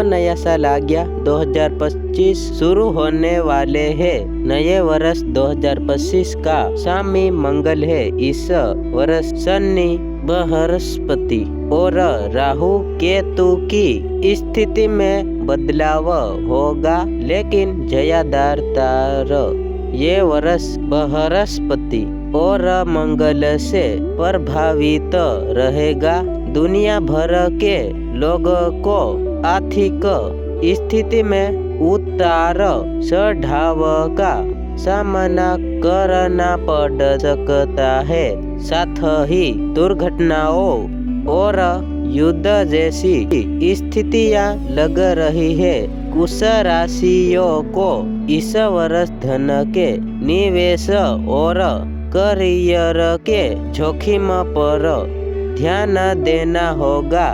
नया साल आ गया। 2025 शुरू होने वाले हैं। नए वर्ष 2025 का स्वामी मंगल है। इस वर्ष शनि, बृहस्पति और राहु केतु की स्थिति में बदलाव होगा, लेकिन ज्यादातर ये वर्ष बृहस्पति और मंगल से प्रभावित रहेगा। दुनिया भर के लोगों को आर्थिक स्थिति में उतार चढ़ाव का सामना करना पड़ सकता है। साथ ही दुर्घटनाओं और युद्ध जैसी स्थितियां लग रही है। कुछ राशियों को इस वर्ष धन के निवेश और करियर के जोखिम पर ध्यान देना होगा।